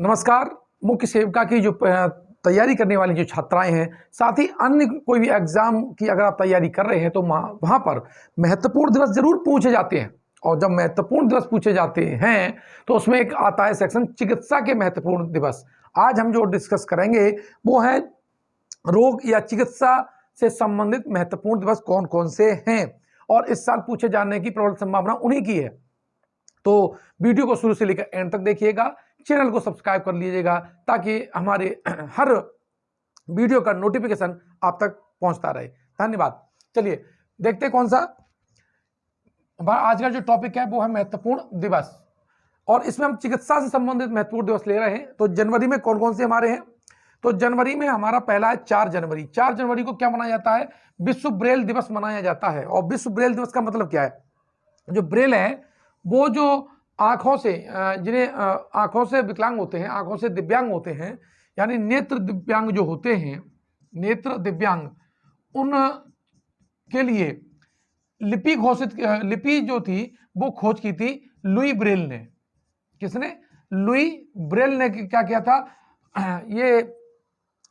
नमस्कार। मुख्य सेविका की जो तैयारी करने वाली जो छात्राएं हैं, साथ ही अन्य कोई भी एग्जाम की अगर आप तैयारी कर रहे हैं तो वहाँ पर महत्वपूर्ण दिवस जरूर पूछे जाते हैं। और जब महत्वपूर्ण दिवस पूछे जाते हैं तो उसमें एक आता है सेक्शन चिकित्सा के महत्वपूर्ण दिवस। आज हम जो डिस्कस करेंगे वो है रोग या चिकित्सा से संबंधित महत्वपूर्ण दिवस कौन कौन से हैं और इस साल पूछे जाने की प्रबल संभावना उन्हीं की है। तो वीडियो को शुरू से लेकर एंड तक देखिएगा, चैनल को सब्सक्राइब कर लीजिएगा ताकि हमारे हर वीडियो का नोटिफिकेशन आप तक पहुंचता रहे। धन्यवाद। चलिए देखते हैं कौन सा आज का जो टॉपिक है वो है महत्वपूर्ण दिवस, और इसमें हम चिकित्सा से संबंधित महत्वपूर्ण दिवस ले रहे हैं। तो जनवरी में कौन कौन से हमारे हैं? तो जनवरी में हमारा पहला है 4 जनवरी। 4 जनवरी को क्या मनाया जाता है? विश्व ब्रेल दिवस मनाया जाता है। और विश्व ब्रेल दिवस का मतलब क्या है? जो ब्रेल है वो जो आंखों से जिन्हें आंखों से विकलांग होते हैं, आंखों से दिव्यांग होते हैं, यानी नेत्र दिव्यांग जो होते हैं, नेत्र दिव्यांग, उन के लिए लिपि जो थी वो खोज की थी लुई ब्रेल ने। किसने? लुई ब्रेल ने क्या किया था? ये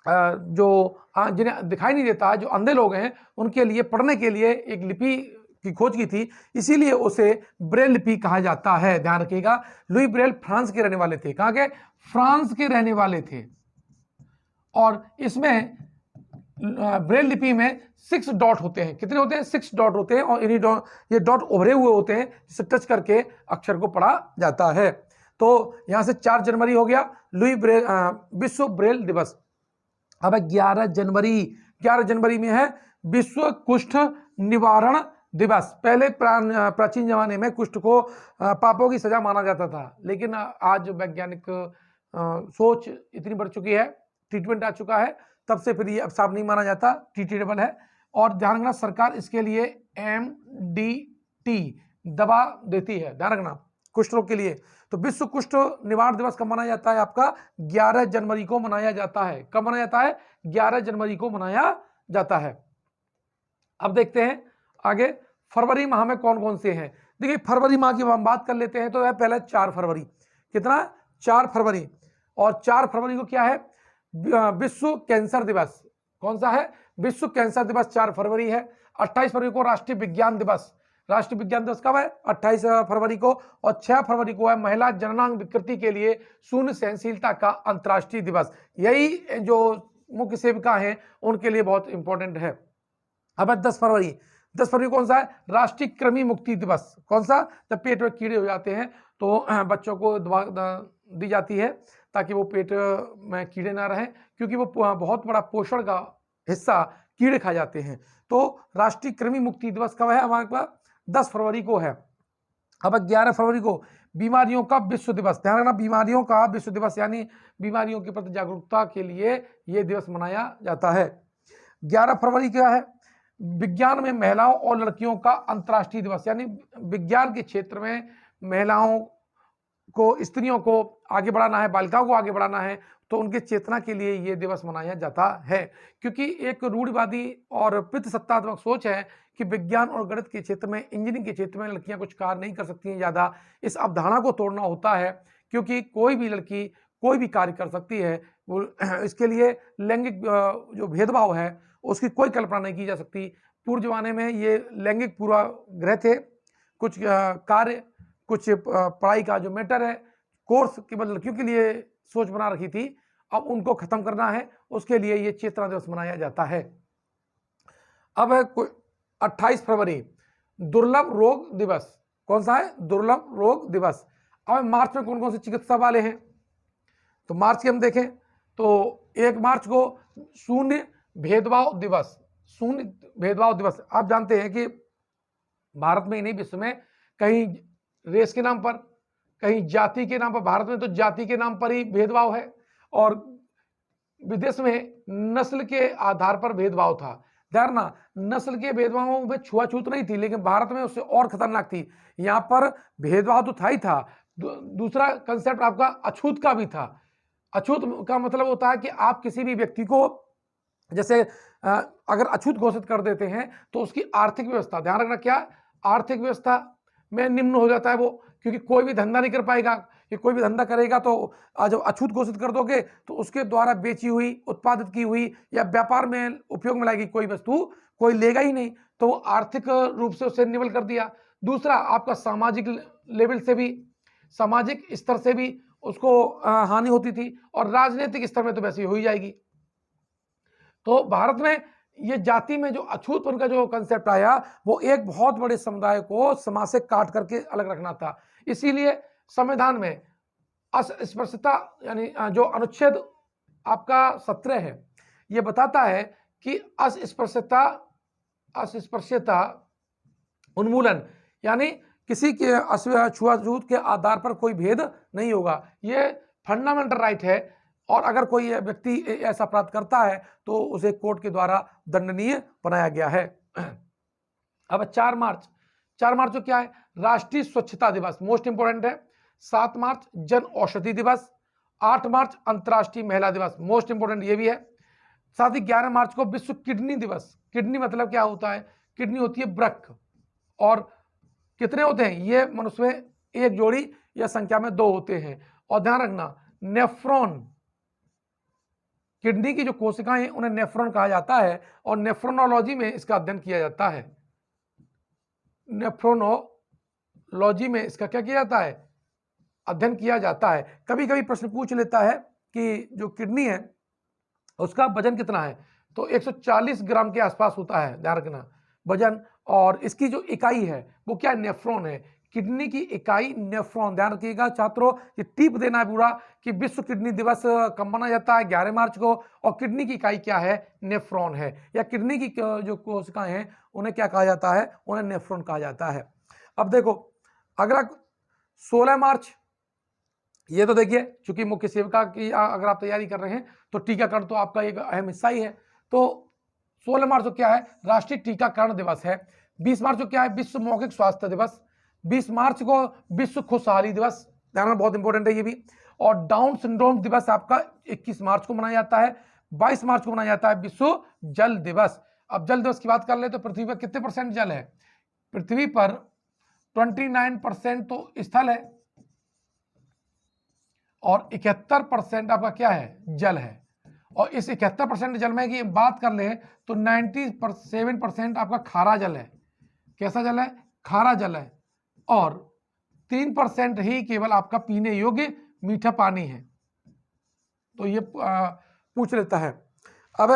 जो जिन्हें दिखाई नहीं देता, जो अंधे लोग हैं, उनके लिए पढ़ने के लिए एक लिपि की खोज की थी, इसीलिए उसे ब्रेल लिपि कहा जाता है। ध्यान रखिएगा, लुई ब्रेल फ्रांस के रहने वाले थे। कहां के? फ्रांस के रहने वाले थे। और इसमें ब्रेल लिपि में 6 डॉट होते हैं। कितने होते हैं? 6 डॉट होते हैं। और इन्हीं ये डॉट उभरे हुए होते हैं जिसे टच करके अक्षर को पढ़ा जाता है। तो यहां से 4 जनवरी हो गया लुई ब्रेल विश्व ब्रेल दिवस। अब 11 जनवरी, 11 जनवरी में है विश्व कुष्ठ निवारण दिवस। पहले प्राचीन जमाने में कुष्ठ को पापों की सजा माना जाता था, लेकिन आज वैज्ञानिक सोच इतनी बढ़ चुकी है, ट्रीटमेंट आ चुका है, तब से फिर ये अब साफ नहीं माना जाता, ट्रीटेबल है। और ध्यान रखना, सरकार इसके लिए MDT दवा देती है। ध्यान रखना, कुष्ठ रोग के लिए। तो विश्व कुष्ठ निवारण दिवस कब मनाया जाता है? आपका 11 जनवरी को मनाया जाता है। कब मनाया जाता है? 11 जनवरी को मनाया जाता है। अब देखते हैं आगे फरवरी माह में कौन कौन से हैं। देखिए फरवरी माह की हम बात कर लेते हैं तो है पहले 4 फरवरी। कितना? 4 फरवरी। और 4 फरवरी को क्या है? विश्व कैंसर दिवस। कौन सा है? विश्व कैंसर दिवस 4 फरवरी है। 28 फरवरी को राष्ट्रीय विज्ञान दिवस। राष्ट्रीय विज्ञान दिवस कब है? 28 फरवरी को। और 6 फरवरी को है महिला जननांग विकृति के लिए शून्य सहनशीलता का अंतर्राष्ट्रीय दिवस। यही जो मुख्य सेविका हैं उनके लिए बहुत इंपॉर्टेंट है। अब 10 फरवरी। 10 फरवरी कौन सा है? राष्ट्रीय कृमि मुक्ति दिवस। कौन सा? जब पेट में कीड़े हो जाते हैं तो बच्चों को दवा दी जाती है ताकि वो पेट में कीड़े ना रहें, क्योंकि वो बहुत बड़ा पोषण का हिस्सा कीड़े खा जाते हैं। तो राष्ट्रीय कृमि मुक्ति दिवस कब है? हमारे पास 10 फरवरी को है। अब 11 फरवरी को बीमारियों का विश्व दिवस। ध्यान रखना, बीमारियों का विश्व दिवस, यानी बीमारियों के प्रति जागरूकता के लिए यह दिवस मनाया जाता है। 11 फरवरी क्या है? विज्ञान में महिलाओं और लड़कियों का अंतर्राष्ट्रीय दिवस, यानी विज्ञान के क्षेत्र में महिलाओं को, स्त्रियों को आगे बढ़ाना है, बालिकाओं को आगे बढ़ाना है, तो उनके चेतना के लिए यह दिवस मनाया जाता है। क्योंकि एक रूढ़िवादी और पितृसत्तात्मक सोच है कि विज्ञान और गणित के क्षेत्र में, इंजीनियरिंग के क्षेत्र में लड़कियां कुछ कार्य नहीं कर सकती हैं ज़्यादा। इस अवधारणा को तोड़ना होता है, क्योंकि कोई भी लड़की कोई भी कार्य कर सकती है। वो इसके लिए लैंगिक जो भेदभाव है उसकी कोई कल्पना नहीं की जा सकती। पूर्व जमाने में ये लैंगिक पूर्वाग्रह थे। कुछ कार्य, कुछ पढ़ाई का जो मैटर है, कोर्स केवल लड़कियों के लिए सोच बना रखी थी, अब उनको खत्म करना है, उसके लिए ये चेतना दिवस मनाया जाता है। अब है 28 फरवरी दुर्लभ रोग दिवस। कौन सा है? दुर्लभ रोग दिवस। अब मार्च में कौन कौन से चिकित्सा वाले हैं? तो मार्च के हम देखें तो 1 मार्च को शून्य भेदभाव दिवस। शून्य भेदभाव दिवस, आप जानते हैं कि भारत में ही नहीं, विश्व में कहीं रेस के नाम पर, कहीं जाति के नाम पर, भारत में तो जाति के नाम पर ही भेदभाव है, और विदेश में नस्ल के आधार पर भेदभाव था। ध्यान रखना, नस्ल के भेदभावों में छुआछूत नहीं थी, लेकिन भारत में उससे और खतरनाक थी। यहां पर भेदभाव तो था ही था, दूसरा कंसेप्ट आपका अछूत का भी था। अछूत का मतलब होता है कि आप किसी भी व्यक्ति को, जैसे अगर अछूत घोषित कर देते हैं तो उसकी आर्थिक व्यवस्था, ध्यान रखना क्या, आर्थिक व्यवस्था में निम्न हो जाता है वो, क्योंकि कोई भी धंधा नहीं कर पाएगा, कि कोई भी धंधा करेगा तो जब अछूत घोषित कर दोगे तो उसके द्वारा बेची हुई, उत्पादित की हुई या व्यापार में उपयोग में लाएगी कोई वस्तु कोई लेगा ही नहीं, तो वो आर्थिक रूप से उसे निवल कर दिया। दूसरा, आपका सामाजिक लेवल से भी, सामाजिक स्तर से भी उसको हानि होती थी, और राजनीतिक स्तर में तो वैसे ही हो ही जाएगी। तो भारत में ये जाति में जो अछूतपन का जो कंसेप्ट आया, वो एक बहुत बड़े समुदाय को समाज से काट करके अलग रखना था। इसीलिए संविधान में अस्पृश्यता यानी जो अनुच्छेद आपका 17 है, ये बताता है कि अस्पृश्यता उन्मूलन, यानी किसी के छुआछूत के आधार पर कोई भेद नहीं होगा। ये फंडामेंटल राइट है, और अगर कोई व्यक्ति ऐसा अपराध करता है तो उसे कोर्ट के द्वारा दंडनीय बनाया गया है। अब 4 मार्च को क्या है? राष्ट्रीय स्वच्छता दिवस, मोस्ट इंपोर्टेंट है। 7 मार्च जन औषधि दिवस, 8 मार्च अंतर्राष्ट्रीय महिला दिवस, मोस्ट इंपोर्टेंट ये भी है। साथ ही 11 मार्च को विश्व किडनी दिवस। किडनी मतलब क्या होता है? किडनी होती है वृक्क, और कितने होते हैं? ये मनुष्य में एक जोड़ी या संख्या में 2 होते हैं। और ध्यान रखना, नेफ्रॉन, किडनी की जो कोशिकाएं हैं उन्हें नेफ्रॉन कहा जाता है, और नेफ्रोनोलॉजी में इसका अध्ययन किया जाता है। नेफ्रोनोलॉजी में इसका क्या किया जाता है? अध्ययन किया जाता है। कभी कभी प्रश्न पूछ लेता है कि जो किडनी है उसका वजन कितना है, तो 140 ग्राम के आसपास होता है, ध्यान रखना वजन। और इसकी जो इकाई है वो क्या? नेफ्रॉन है। किडनी की इकाई नेफ्रॉन, ध्यान रखिएगा छात्रों, ये टिप देना है पूरा कि विश्व किडनी दिवस कब मनाया जाता है? 11 मार्च को। और किडनी की इकाई क्या है? नेफ्रॉन है। या किडनी की जो कोशिकाएं हैं उन्हें क्या कहा जाता है? उन्हें नेफ्रॉन कहा जाता है। अब देखो, अगला 16 मार्च, ये तो देखिए चूंकि मुख्य सेविका की अगर आप तैयारी कर रहे हैं तो टीकाकरण तो आपका एक अहम हिस्सा ही है। तो 16 मार्च को क्या है? राष्ट्रीय टीकाकरण दिवस है। 20 मार्च को क्या है? विश्व मौखिक स्वास्थ्य दिवस। 20 मार्च को विश्व खुशहाली दिवस, ध्यान, बहुत इंपॉर्टेंट है ये भी। और डाउन सिंड्रोम दिवस आपका 21 मार्च को मनाया जाता है। 22 मार्च को मनाया जाता है विश्व जल दिवस। अब जल दिवस की बात कर ले तो पृथ्वी पर कितने % जल है? पृथ्वी पर 29% तो स्थल है, और 71% आपका क्या है? जल है। और इस 71% जल में की बात कर ले तो 97% आपका खारा जल है। कैसा जल है? खारा जल है। और 3% ही केवल आपका पीने योग्य मीठा पानी है। तो ये पूछ लेता है। अब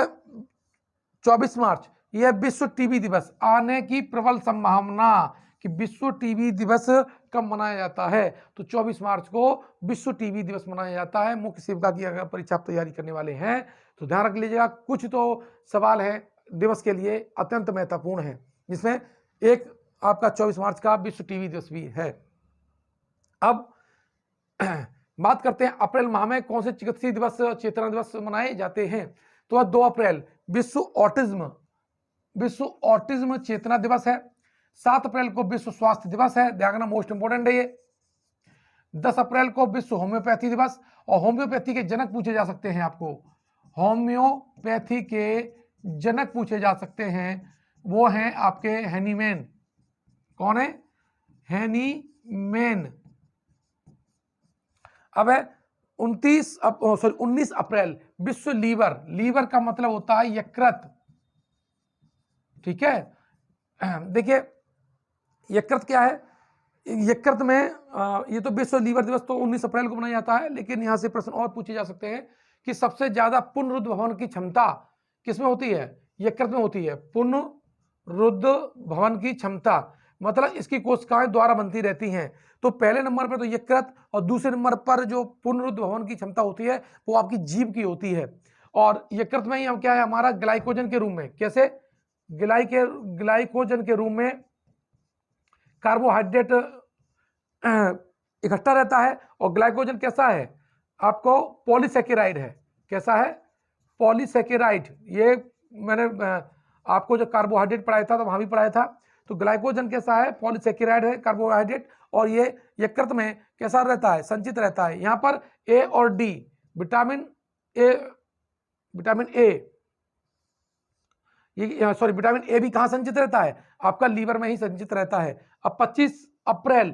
24 मार्च, यह विश्व टीबी दिवस। आने की प्रबल संभावना कि विश्व टीबी दिवस कब मनाया जाता है? तो 24 मार्च को विश्व टीबी दिवस मनाया जाता है। मुख्य सेविका की अगर परीक्षा आप तैयारी करने वाले हैं तो ध्यान रख लीजिएगा, कुछ तो सवाल है दिवस के लिए अत्यंत महत्वपूर्ण है, जिसमें एक आपका 24 मार्च का विश्व टीबी दिवस भी है। अब बात करते हैं अप्रैल माह में कौन से चिकित्सीय दिवस, चेतना दिवस मनाए जाते हैं। तो 2 अप्रैल विश्व ऑटिज्म चेतना दिवस है। 7 अप्रैल को विश्व स्वास्थ्य दिवस है, ध्यान रखना मोस्ट इंपोर्टेंट है ये। 10 अप्रैल को विश्व होम्योपैथी दिवस। और होम्योपैथी के जनक पूछे जा सकते हैं आपको, होम्योपैथी के जनक पूछे जा सकते हैं, वो हैं आपके हैनीमैन। कौन है? हैनीमैन। अब है 19 अप्रैल विश्व लीवर का मतलब होता है यकृत, ठीक है। देखिए यकृत क्या है? यकृत में ये तो विश्व लीवर दिवस तो 19 अप्रैल को मनाया जाता है, लेकिन यहां से प्रश्न और पूछे जा सकते हैं कि सबसे ज्यादा पुनरुद्ध भवन की क्षमता किसमें होती है? यकृत में होती है। पुनरुद्ध भवन की क्षमता मतलब इसकी कोशिकाएं द्वारा बनती रहती हैं। तो पहले नंबर पर तो यकृत, और दूसरे नंबर पर जो पुनरुद्ध भवन की क्षमता होती है वो आपकी जीभ की होती है। और यकृत में ही हम क्या है हमारा ग्लाइकोजन के रूप में, कैसे ग्लाइकोजन के रूप में कार्बोहाइड्रेट इकट्ठा रहता है। और ग्लाइकोजन कैसा है? आपको पॉलीसेकेराइड है। कैसा है? पॉलीसेकेराइड। ये मैंने आपको जो कार्बोहाइड्रेट पढ़ाया था तो वहां भी पढ़ाया था। तो ग्लाइकोजन कैसा है? पॉलीसेकेराइड है, कार्बोहाइड्रेट। और ये यकृत में कैसा रहता है? संचित रहता है। यहां पर ए और डी, विटामिन ए, ये सॉरी विटामिन ए भी कहां संचित रहता है? आपका लीवर में ही संचित रहता है। अब 25 अप्रैल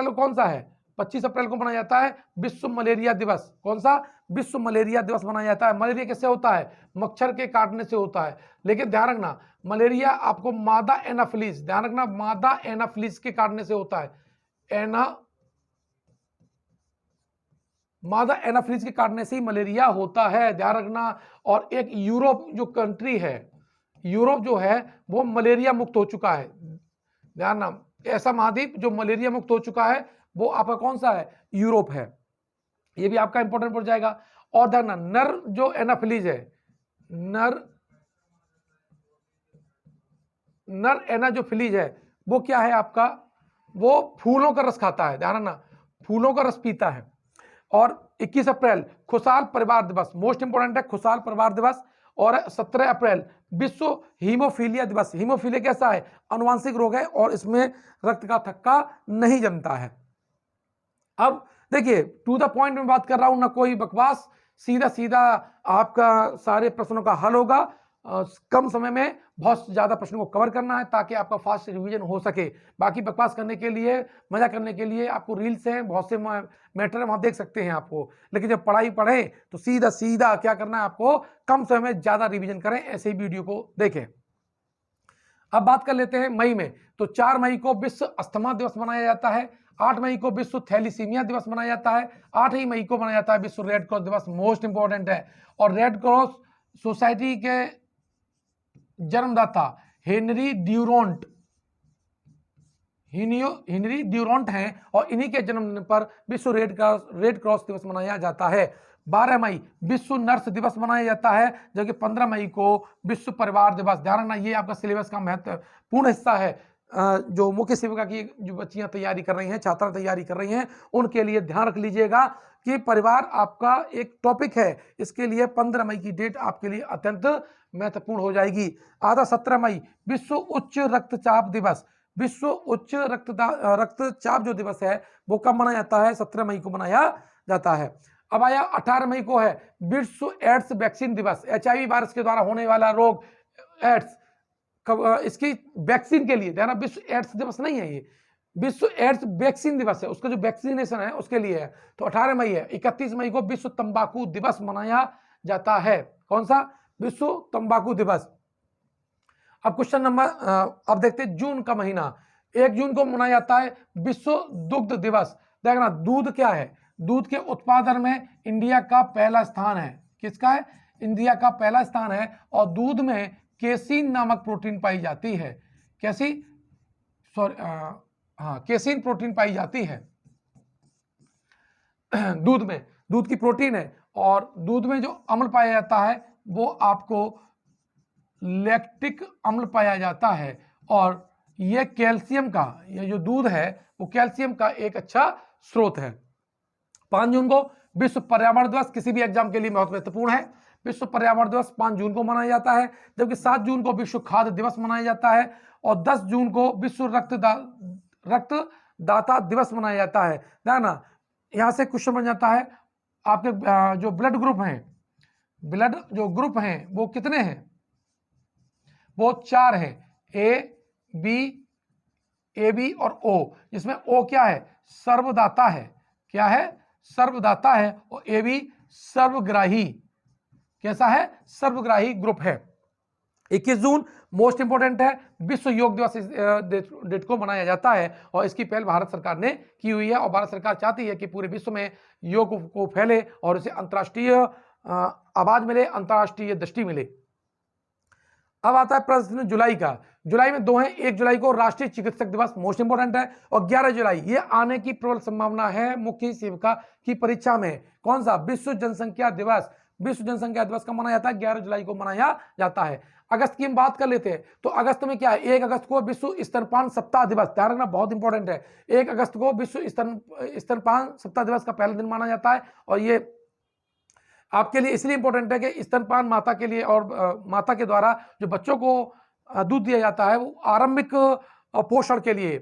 को कौन सा है? 25 अप्रैल को मनाया जाता है विश्व मलेरिया दिवस। कौन सा? विश्व मलेरिया दिवस मनाया जाता है। मलेरिया कैसे होता है? मच्छर के काटने से होता है। लेकिन ध्यान रखना, मलेरिया आपको मादा एनाफिलीज, ध्यान रखना, मादा एनाफिलीज के काटने से होता है। मादा एनाफिलीज के काटने से ही मलेरिया होता है, ध्यान रखना। और एक यूरोप जो कंट्री है, यूरोप जो है वो मलेरिया मुक्त हो चुका है। ध्यान रखना, ऐसा महाद्वीप जो मलेरिया मुक्त हो चुका है वो आपका कौन सा है? यूरोप है। ये भी आपका इंपॉर्टेंट पड़ जाएगा। और ध्यान रखना, नर जो एनाफिलीज है, नर एनाजोफिलीज है, वो क्या है आपका? वो फूलों का रस खाता है, ध्यान रखना, फूलों का रस पीता है। और 21 अप्रैल खुशहाल परिवार दिवस, मोस्ट इंपोर्टेंट है खुशहाल परिवार दिवस। और 17 अप्रैल विश्व हीमोफीलिया दिवस। हीमोफीलिया कैसा है? अनुवांशिक रोग है और इसमें रक्त का थक्का नहीं जमता है। अब देखिए, टू द पॉइंट में बात कर रहा हूं, ना कोई बकवास, सीधा सीधा आपका सारे प्रश्नों का हल होगा। कम समय में बहुत ज्यादा प्रश्नों को कवर करना है ताकि आपका फास्ट रिवीजन हो सके। बाकी बकवास करने के लिए, मजा करने के लिए आपको रील्स हैं, बहुत से मैटर है, वहां देख सकते हैं आपको। लेकिन जब पढ़ाई पढ़ें तो सीधा सीधा क्या करना है आपको? कम समय में ज्यादा रिवीजन करें, ऐसे ही वीडियो को देखें। अब बात कर लेते हैं मई में। तो 4 मई को विश्व अस्थमा दिवस मनाया जाता है। 8 मई को विश्व थैलीसीमिया दिवस मनाया जाता है। 8 ही मई को मनाया जाता है विश्व रेड क्रॉस दिवस, मोस्ट इंपॉर्टेंट है। और रेड क्रॉस सोसाइटी के जन्मदाता हेनरी ड्यूरोंट हैं और इन्हीं के जन्मदिन पर विश्व रेड क्रॉस दिवस मनाया जाता है। 12 मई विश्व नर्स दिवस मनाया जाता है, जबकि 15 मई को विश्व परिवार दिवस। ध्यान रखना, ये आपका सिलेबस का महत्वपूर्ण हिस्सा है। जो मुख्य सेविका की जो बच्चियां तैयारी कर रही हैं, छात्रा तैयारी कर रही हैं, उनके लिए ध्यान रख लीजिएगा कि परिवार आपका एक टॉपिक है। इसके लिए 15 मई की डेट आपके लिए अत्यंत महत्वपूर्ण हो जाएगी। आता 17 मई विश्व उच्च रक्तचाप दिवस। विश्व उच्च रक्तचाप जो दिवस है वो कब मनाया जाता है? 17 मई को मनाया जाता है। अब आया 18 मई को है विश्व एड्स वैक्सीन दिवस। HIV वायरस के द्वारा होने वाला रोग एड्स, इसकी वैक्सीन के लिए, ध्यान, विश्व एड्स दिवस नहीं है, ये विश्व एड्स वैक्सीन दिवस है, उसका जो वैक्सीनेशन है उसके लिए है। तो 18 मई है। 31 मई को विश्व तंबाकू दिवस मनाया जाता है। कौन सा? विश्व तंबाकू दिवस। अब क्वेश्चन नंबर, अब देखते हैं जून का महीना। 1 जून को मनाया जाता है विश्व दुग्ध दिवस। देखना, दूध क्या है? दूध के उत्पादन में इंडिया का पहला स्थान है। किसका है? इंडिया का पहला स्थान है। और दूध में केसीन नामक प्रोटीन पाई जाती है। कैसी? सॉरी, केसीन प्रोटीन पाई जाती है दूध में। दूध की प्रोटीन है। और दूध में जो अम्ल पाया जाता है वो आपको लैक्टिक अम्ल पाया जाता है। और ये कैल्शियम का, ये जो दूध है वो कैल्शियम का एक अच्छा स्रोत है। 5 जून को विश्व पर्यावरण दिवस, किसी भी एग्जाम के लिए बहुत महत्वपूर्ण है। विश्व पर्यावरण दिवस 5 जून को मनाया जाता है, जबकि 7 जून को विश्व खाद्य दिवस मनाया जाता है। और 10 जून को विश्व रक्तदाता दिवस मनाया जाता है। देखना, यहां से क्वेश्चन बन जाता है आपके जो ब्लड ग्रुप हैं, ब्लड जो ग्रुप हैं वो कितने हैं? वो 4 हैं, ए बी और ओ, जिसमें ओ क्या है? सर्वदाता है। क्या है? सर्वदाता है। और ए बी सर्वग्राही। कैसा है? सर्वग्राही ग्रुप है। 21 जून मोस्ट इंपोर्टेंट है, विश्व योग दिवस इस डेट को मनाया जाता है। और इसकी पहल भारत सरकार ने की हुई है। और भारत सरकार चाहती है कि पूरे विश्व में योग को फैले और इसे अंतर्राष्ट्रीय आवाज मिले, अंतर्राष्ट्रीय दृष्टि मिले। अब आता है प्रश्न जुलाई का। जुलाई में 2 हैं। 1 जुलाई को राष्ट्रीय चिकित्सक दिवस, मोस्ट इंपोर्टेंट है। और 11 जुलाई ये आने की प्रबल संभावना है मुख्य सेविका की परीक्षा में। कौन सा? विश्व जनसंख्या दिवस। विश्व जनसंख्या दिवस का मनाया जाता है 11 जुलाई को मनाया जाता है। अगस्त की हम बात कर लेते हैं। तो अगस्त में क्या है? 1 अगस्त को विश्व स्तनपान सप्ताह दिवस, ध्यान रखना बहुत इंपॉर्टेंट है। 1 अगस्त को विश्व स्तनपान सप्ताह दिवस का पहला दिन माना जाता है। और ये आपके लिए इसलिए इंपॉर्टेंट है कि स्तनपान माता के लिए और माता के द्वारा जो बच्चों को दूध दिया जाता है वो आरंभिक पोषण के लिए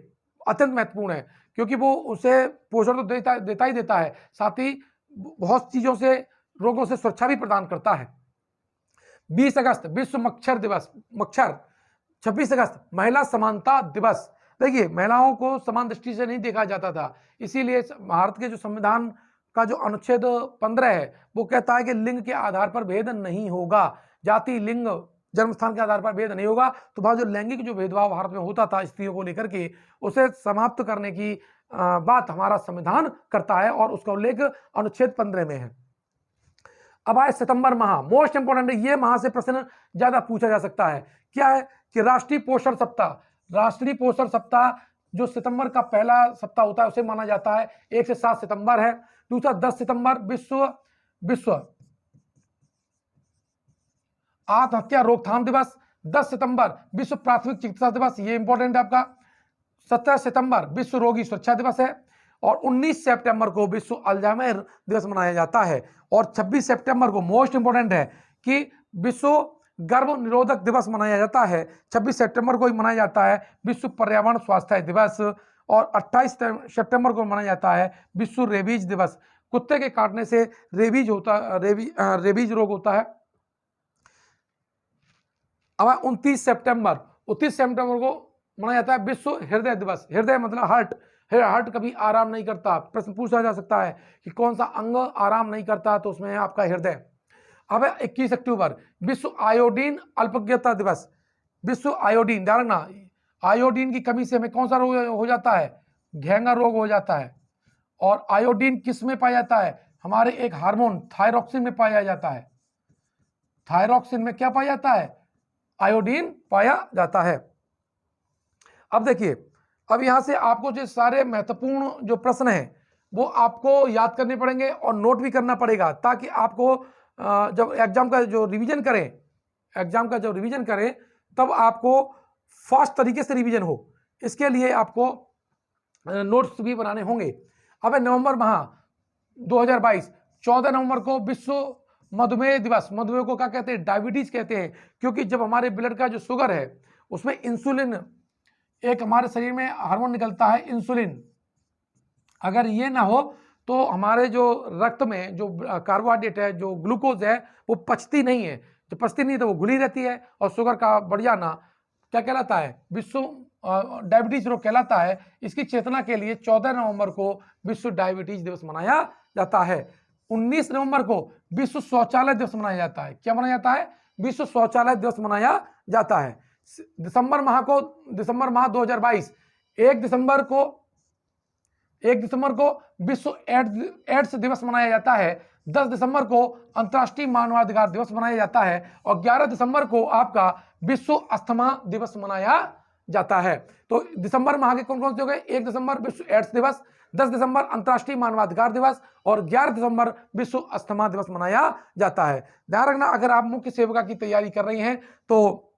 अत्यंत महत्वपूर्ण है, क्योंकि वो उसे पोषण तो देता ही देता है, साथ ही बहुत चीजों से, रोगों से सुरक्षा भी प्रदान करता है। 20 अगस्त विश्व मच्छर दिवस, मच्छर। 26 अगस्त महिला समानता दिवस। देखिए महिलाओं को समान दृष्टि से नहीं देखा जाता था, इसीलिए भारत के जो संविधान का जो अनुच्छेद 15 है वो कहता है कि लिंग के आधार पर भेद नहीं होगा, जाति लिंग जन्म स्थान के आधार पर भेद नहीं होगा। तो वह जो लैंगिक जो भेदभाव भारत में होता था स्त्रियों को लेकर के, उसे समाप्त करने की बात हमारा संविधान करता है और उसका उल्लेख अनुच्छेद 15 में है। अब आए सितंबर माह, मोस्ट इंपोर्टेंट है, ये माह से प्रश्न ज्यादा पूछा जा सकता है। क्या है कि राष्ट्रीय पोषण सप्ताह, राष्ट्रीय पोषण सप्ताह जो सितंबर का पहला सप्ताह होता है उसे माना जाता है, 1 से 7 सितंबर है। दूसरा 10 सितंबर विश्व आत्महत्या रोकथाम दिवस, 10 सितंबर विश्व प्राथमिक चिकित्सा दिवस, ये इंपॉर्टेंट है आपका। 17 सितंबर विश्व रोगी सुरक्षा दिवस है और 19 सितंबर को विश्व अल्जाइमर दिवस मनाया जाता है और 26 सितंबर को मोस्ट इंपोर्टेंट है कि विश्व गर्भ निरोधक दिवस मनाया जाता है। 26 सितंबर को ही मनाया जाता है विश्व पर्यावरण स्वास्थ्य दिवस और 28 सितंबर को मनाया जाता है विश्व रेबीज दिवस। कुत्ते के काटने से रेबीज रोग होता है। अब 29 सितंबर को मनाया जाता है विश्व हृदय दिवस। हृदय मतलब हार्ट कभी आराम नहीं करता। प्रश्न पूछा जा सकता है कि कौन सा अंग आराम नहीं करता, तो उसमें है आपका हृदय। अब 21 अक्टूबर विश्व आयोडीन अल्पज्ञता दिवस। विश्व आयोडीन, ध्यान रखना, आयोडीन की कमी से हमें कौन सा रोग हो जाता है, घेंगा रोग हो जाता है। और आयोडीन किस में पाया जाता है, हमारे एक हार्मोन थायरॉक्सिन में पाया जाता है। थायरॉक्सिन में क्या पाया जाता है, आयोडीन पाया जाता है। अब देखिए, अब यहां से आपको जो सारे महत्वपूर्ण जो प्रश्न हैं वो आपको याद करने पड़ेंगे और नोट भी करना पड़ेगा, ताकि आपको जब एग्जाम का जो रिवीजन करें तब आपको फास्ट तरीके से रिवीजन हो। इसके लिए आपको नोट्स भी बनाने होंगे। अब नवंबर माह 2022, 14 नवंबर को विश्व मधुमेह दिवस। मधुमेह को क्या कहते हैं, डायबिटीज कहते हैं, क्योंकि जब हमारे ब्लड का जो शुगर है उसमें इंसुलिन, एक हमारे शरीर में हार्मोन निकलता है इंसुलिन, अगर ये ना हो तो हमारे जो रक्त में जो कार्बोहाइड्रेट है, जो ग्लूकोज है, वो पचती नहीं है। जब पचती नहीं तो वो घुली रहती है और शुगर का बढ़ जाना क्या कहलाता है, विश्व डायबिटीज रोग कहलाता है। इसकी चेतना के लिए 14 नवंबर को विश्व डायबिटीज दिवस मनाया जाता है। 19 नवंबर को विश्व शौचालय दिवस मनाया जाता है। क्या मनाया जाता है, विश्व शौचालय दिवस मनाया जाता है। दिसंबर माह 2022, 1 दिसंबर को विश्व एड्स दिवस मनाया जाता है। 10 दिसंबर को अंतर्राष्ट्रीय मानवाधिकार दिवस मनाया जाता है और 11 दिसंबर को आपका विश्व अस्थमा दिवस मनाया जाता है। तो दिसंबर माह के कौन कौन से हो गए, 1 दिसंबर विश्व एड्स दिवस, 10 दिसंबर अंतर्राष्ट्रीय मानवाधिकार दिवस और 11 दिसंबर विश्व अस्थमा दिवस मनाया जाता है। ध्यान रखना, अगर आप मुख्य सेविका की तैयारी कर रही हैं तो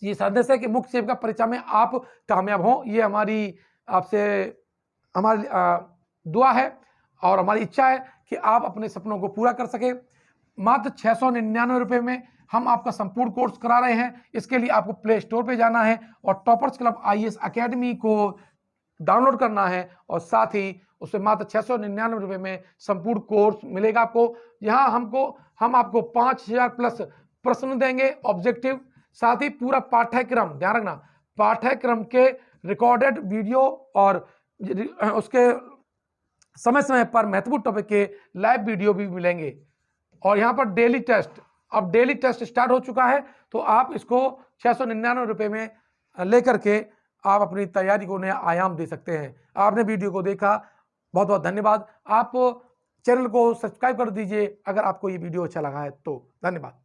ये संदेश है कि मुख्य सेविका परीक्षा में आप कामयाब हों। ये हमारी दुआ है और हमारी इच्छा है कि आप अपने सपनों को पूरा कर सके। मात्र 699 रुपये में हम आपका संपूर्ण कोर्स करा रहे हैं। इसके लिए आपको प्ले स्टोर पे जाना है और टॉपर्स क्लब IAS अकेडमी को डाउनलोड करना है और साथ ही उसमें मात्र 699 रुपये में संपूर्ण कोर्स मिलेगा आपको। यहाँ हम आपको 5000 प्लस प्रश्न देंगे ऑब्जेक्टिव, साथ ही पूरा पाठ्यक्रम, ध्यान रखना, पाठ्यक्रम के रिकॉर्डेड वीडियो और उसके समय समय पर महत्वपूर्ण टॉपिक के लाइव वीडियो भी मिलेंगे। और यहाँ पर डेली टेस्ट, अब डेली टेस्ट स्टार्ट हो चुका है, तो आप इसको 699 रुपये में लेकर के आप अपनी तैयारी को नया आयाम दे सकते हैं। आपने वीडियो को देखा, बहुत बहुत धन्यवाद। आप चैनल को सब्सक्राइब कर दीजिए अगर आपको ये वीडियो अच्छा लगा है तो। धन्यवाद।